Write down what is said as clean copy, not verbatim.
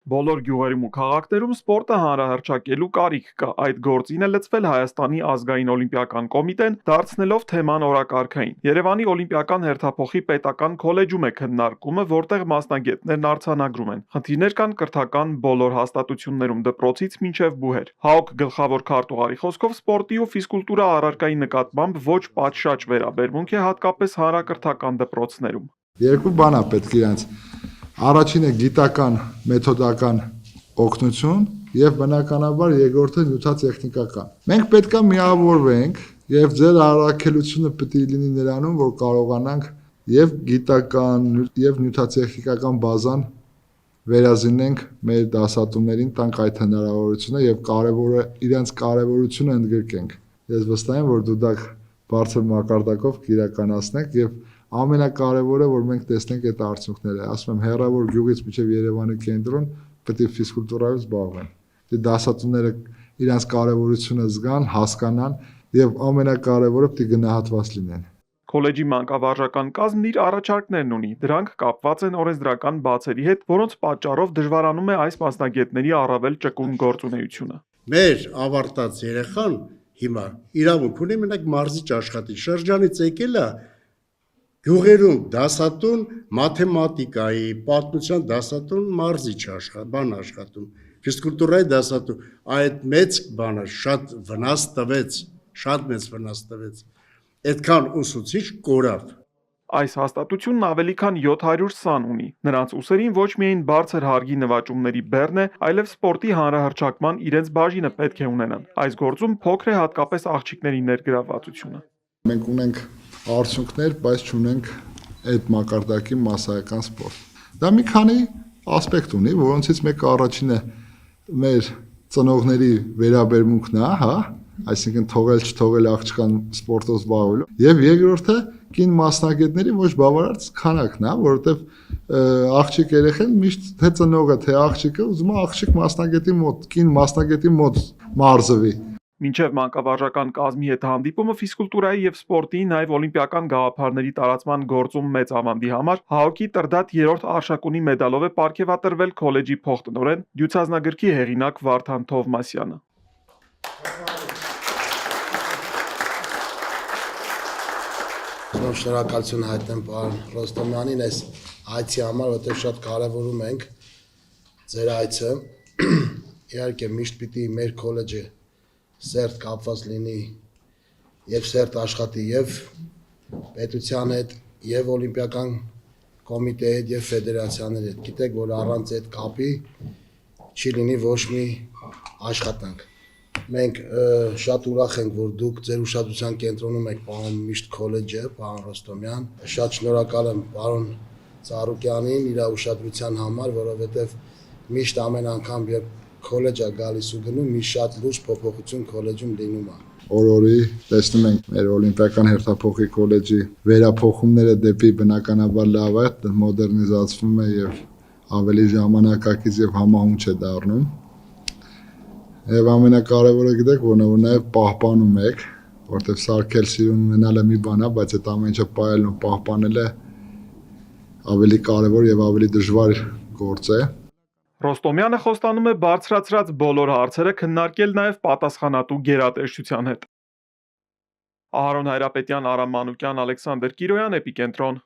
Բոլոր գյուղերում ու քաղաքներում սպորտը հանրահռչակելու կարիք կա։ Այդ գործին է լծվել Հայաստանի ազգային օլիմպիական կոմիտեն, դարձնելով թեման օրակարգային։ Երևանի օլիմպիական հերթափոխի պետական քոլեջում է քննարկումը, որտեղ մասնագետներն արձանագրում են։ Խնդիրներ կան կրթական բոլոր հաստատություններում, դպրոցից մինչև բուհեր։ ՀԱՕԿ գլխավոր քարտուղարի խոսքով սպորտի ու ֆիզկուլտուրա առարկայի նկատմամբ ոչ պատշաճ վերաբերմունք է հատկապես հանրակրթական դպրոցներում։ Երկու բան է պետք իրանց։ Առաջինը գիտական, մեթոդական օգնություն եւ բնականաբար երկրորդը նյութատեխնիկական։ Մենք պետքա միավորվենք եւ ձեր առաքելությունը պետք է լինի նրանում, որ կարողանանք եւ գիտական եւ նյութատեխնիկական բազան վերազինենք մեր դասատուներին, տանք այդ հնարավորությունը եւ կարեւորը իրանց կարեւորությունը ընդգրկենք։ Ես վստահ եմ, որ դու դա բարձր մակարդակով կիրականացնեք եւ ամենակարևորը, որ մենք տեսնենք այդ արդյունքները, ասում եմ, հեռավոր գյուղից մինչև Երևանի կենտրոն պետք է ֆիզկուլտուրայով զբաղվեն։ Դե դասատուները իրենց կարևորությունը զգան, հասկանան եւ ամենակարևորը պետք է գնահատված լինեն։ Քոլեջի մանկավարժական կազմն իր առաջարկներն ունի։ Դրանք կապված են օրենսդրական բացերի հետ, որոնց պատճառով դժվարանում է այս մասնագետների առավել ճկուն գործունեությունը։ Մեր ավարտած երեխան հիմա իրավունք ունի մենակ մարզիչ աշխատի, շրջանից եկել է գյուղերում դասատուն մաթեմատիկայի, պատմության դասատուն մարզիչ աշխատում, ֆիզկուլտուրայի դասատուն, այդ մեծ բանը շատ վնաս տվեց, շատ մեծ վնաս տվեց, այդքան ուսուցիչ կորավ։ Այս հաստատությունն ավելի քան 700 սան ունի։ Նրանց ուսերին ոչ միայն բարձր հարգի նվաճումների բեռն է, այլև սպորտի հանրահռչակման իրենց բաժինը պետք է ունենան։ Այս գործում փոքր է հատկապես աղջիկների ներգրավվածությունը։ Մենք ունենք արդյունքներ, բայց չունենք այդ մակարդակի մասսայական սպորտ։ Դա մի քանի ասպեկտ ունի, որոնցից մեկը առաջինը մեր ծնողների վերաբերմունքն է, հա, այսինքն թողել չթողել աղջկան սպորտով զբաղվելու, եւ երկրորդը կին մասնագետների ոչ բավարար քանակն է, որովհետեւ աղջիկ երեխան միշտ թե ծնողը, թե աղջիկը ուզում է աղջիկ մասնագետի մոտ, կին մասնագետի մոտ մարզվի։ Մինչև մանկավարժական կազմի հետ հանդիպումը ֆիզկուլտուրայի եւ սպորտի, նաեւ օլիմպիական գաղափարների տարածման գործում մեծ ավանդի համար ՀԱՕԿ-ի Տրդատ 3-րդ արշակունի մեդալով է պարգևատրվել քոլեջի փոխտնօրեն, դյուցազնագրքի հեղինակ Վարդան Թովմասյանը։ Շնորհակալություն հայտնեմ պարոն Ռոստոմյանին այս այցի համար, որտեղ շատ կարևորում ենք ձեր այցը։ Իհարկե միշտ պիտի մեր քոլեջը սերտ կապված լինի եւ սերտ աշխատի եւ պետության հետ եւ օլիմպիական կոմիտեի հետ եւ ֆեդերացիաների հետ։ Գիտեք, որ առանց այդ կապի չի լինի ոչ մի աշխատանք։ Մենք շատ ուրախ ենք, որ դուք ձեր ուշադրության կենտրոնում եք պարոն միշտ քոլեջը, պարոն Ռոստոմյան։ Շատ շնորհակալ եմ պարոն Ծառուկյանին իր ուշադրության համար, որովհետեւ միշտ ամեն անգամ երբ քոլեջ է գալիս ու գնում, մի շատ լուրջ փոփոխություն քոլեջում լինում է։ Օր-օրի տեսնում ենք մեր օլիմպիական հերթափոխի քոլեջի վերափոխումները դեպի բնականաբար լավ է, մոդեռնիզացվում է եւ ավելի ժամանակակից եւ համահունչ է դառնում։ Եվ ամենակարևորը գիտեք, որ նաեւ պահպանում եք, որտեղ սարքել սիրուն ունենալը մի բան է, բայց այդ ամեն ինչը պահելն ու պահպանելը ավելի կարևոր եւ ավելի դժվար գործ է։ Ռոստոմյանը խոստանում է բարձրացրած բոլոր հարցերը քննարկել նաև պատասխանատու գերատեսչության հետ։ Ահարոն Հայրապետյան, Արամ Մանուկյան, Ալեքսանդր Կիրոյան, Էպիկենտրոն։